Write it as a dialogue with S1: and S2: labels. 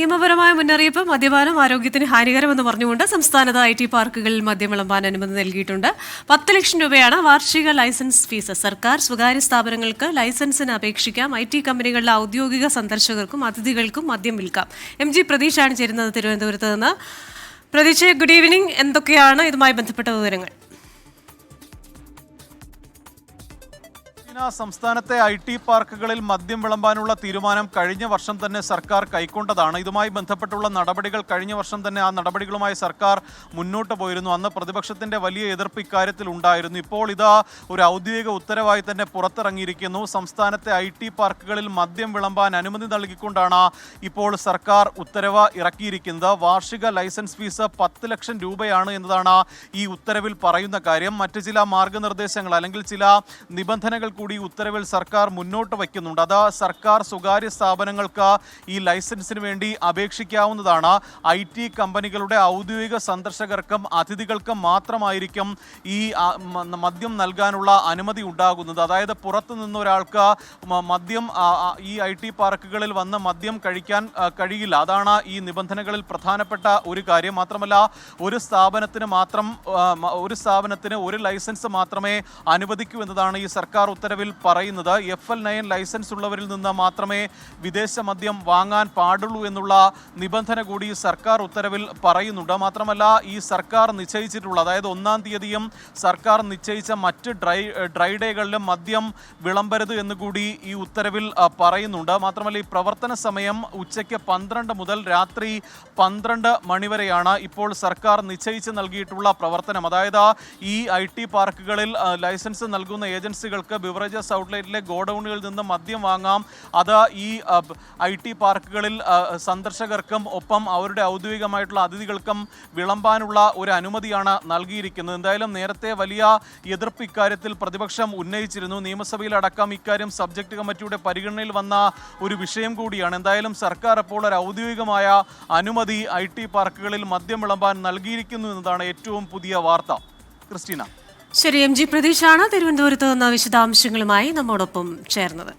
S1: നിയമപരമായ മുന്നറിയിപ്പ് മദ്യപാനം ആരോഗ്യത്തിന് ഹാനികരമെന്ന് പറഞ്ഞുകൊണ്ട് സംസ്ഥാനത്ത് IT പാർക്കുകളിൽ മദ്യം വിളമ്പാൻ അനുമതി നൽകിയിട്ടുണ്ട്. 10 ലക്ഷം രൂപയാണ് വാർഷിക ലൈസൻസ് ഫീസ്. സർക്കാർ സ്വകാര്യ സ്ഥാപനങ്ങൾക്ക് ലൈസൻസിന് അപേക്ഷിക്കാം. IT കമ്പനികളിലെ ഔദ്യോഗിക സന്ദർശകർക്കും അതിഥികൾക്കും മദ്യം വിൽക്കാം. MG പ്രതീഷാണ് ചേരുന്നത് തിരുവനന്തപുരത്ത് നിന്ന്. Pratheesh, good evening. എന്തൊക്കെയാണ് ഇതുമായി ബന്ധപ്പെട്ട വിവരങ്ങൾ?
S2: സംസ്ഥാനത്തെ IT പാർക്കുകളിൽ മദ്യം വിളമ്പാനുള്ള തീരുമാനം കഴിഞ്ഞ വർഷം തന്നെ സർക്കാർ കൈക്കൊണ്ടതാണ്. ഇതുമായി ബന്ധപ്പെട്ടുള്ള നടപടികൾ കഴിഞ്ഞ വർഷം തന്നെ ആ നടപടികളുമായി സർക്കാർ മുന്നോട്ട് പോയിരുന്നു. അന്ന് പ്രതിപക്ഷത്തിന്റെ വലിയ എതിർപ്പ് ഇക്കാര്യത്തിൽ ഉണ്ടായിരുന്നു. ഇപ്പോൾ ഇതാ ഒരു ഔദ്യോഗിക ഉത്തരവായി തന്നെ പുറത്തിറങ്ങിയിരിക്കുന്നു. സംസ്ഥാനത്തെ IT പാർക്കുകളിൽ മദ്യം വിളമ്പാൻ അനുമതി നൽകിക്കൊണ്ടാണ് ഇപ്പോൾ സർക്കാർ ഉത്തരവ് ഇറക്കിയിരിക്കുന്നത്. വാർഷിക ലൈസൻസ് ഫീസ് 10 ലക്ഷം രൂപയാണ് എന്നതാണ് ഈ ഉത്തരവിൽ പറയുന്ന കാര്യം. മറ്റ് ചില മാർഗനിർദ്ദേശങ്ങൾ അല്ലെങ്കിൽ ചില നിബന്ധനകൾ കൂടി ഉത്തരവിൽ സർക്കാർ മുന്നോട്ട് വയ്ക്കുന്നുണ്ട്. അത് സർക്കാർ സ്വകാര്യ സ്ഥാപനങ്ങൾക്ക് ഈ ലൈസൻസിന് വേണ്ടി അപേക്ഷിക്കാവുന്നതാണ്. IT കമ്പനികളുടെ ഔദ്യോഗിക സന്ദർശകർക്കും അതിഥികൾക്കും മാത്രമായിരിക്കും ഈ മദ്യം നൽകാനുള്ള അനുമതി ഉണ്ടാകുന്നത്. അതായത് പുറത്തു നിന്ന് ഒരാൾക്ക് മദ്യം ഈ IT പാർക്കുകളിൽ വന്ന് മദ്യം കഴിക്കാൻ കഴിയില്ല. അതാണ് ഈ നിബന്ധനകളിൽ പ്രധാനപ്പെട്ട ഒരു കാര്യം. മാത്രമല്ല ഒരു സ്ഥാപനത്തിന് ഒരു ലൈസൻസ് മാത്രമേ അനുവദിക്കൂ എന്നതാണ് ഈ സർക്കാർ ഉത്തരവിൽ പറയുന്നത്. FL9 ലൈസൻസ് ഉള്ളവരിൽ നിന്ന് മാത്രമേ വിദേശ മദ്യം വാങ്ങാൻ പാടുള്ളൂ എന്നുള്ള നിബന്ധന കൂടി സർക്കാർ ഉത്തരവിൽ പറയുന്നുണ്ട്. മാത്രമല്ല ഈ സർക്കാർ നിശ്ചയിച്ചിട്ടുള്ള, അതായത് 1-ാം തീയതിയും സർക്കാർ നിശ്ചയിച്ച മറ്റ് ഡ്രൈ ഡേകളിലും മദ്യം വിളമ്പരുത് എന്നുകൂടി ഈ ഉത്തരവിൽ പറയുന്നുണ്ട്. മാത്രമല്ല ഈ പ്രവർത്തന സമയം ഉച്ചയ്ക്ക് 12 മുതൽ രാത്രി 12 മണിവരെയാണ് ഇപ്പോൾ സർക്കാർ നിശ്ചയിച്ച് നൽകിയിട്ടുള്ള പ്രവർത്തനം. അതായത് ഈ IT പാർക്കുകളിൽ ലൈസൻസ് നൽകുന്ന ഏജൻസികൾക്ക് ബിവറേജസ് ഔട്ട്ലെറ്റിലെ ഗോഡൌണുകളിൽ നിന്ന് മദ്യം വാങ്ങാം. അത് ഈ IT പാർക്കുകളിൽ സന്ദർശകർക്കും ഒപ്പം അവരുടെ ഔദ്യോഗികമായിട്ടുള്ള അതിഥികൾക്കും വിളമ്പാനുള്ള ഒരു അനുമതിയാണ് നൽകിയിരിക്കുന്നത്. എന്തായാലും നേരത്തെ വലിയ എതിർപ്പ് ഇക്കാര്യത്തിൽ പ്രതിപക്ഷം ഉന്നയിച്ചിരുന്നു. നിയമസഭയിലടക്കം ഇക്കാര്യം സബ്ജക്ട് കമ്മിറ്റിയുടെ പരിഗണനയിൽ വന്ന ഒരു വിഷയം കൂടിയാണ്. എന്തായാലും സർക്കാർ അപ്പോൾ ഒരു ഔദ്യോഗികമായ അനുമതി IT പാർക്കുകളിൽ മദ്യം വിളമ്പാൻ നൽകിയിരിക്കുന്നു എന്നതാണ് ഏറ്റവും പുതിയ വാർത്ത. ക്രിസ്റ്റീന.
S1: ശരി, MG പ്രതീഷാണ് തിരുവനന്തപുരത്ത് നിന്ന് വിശദാംശങ്ങളുമായി നമ്മോടൊപ്പം ചേർന്നത്.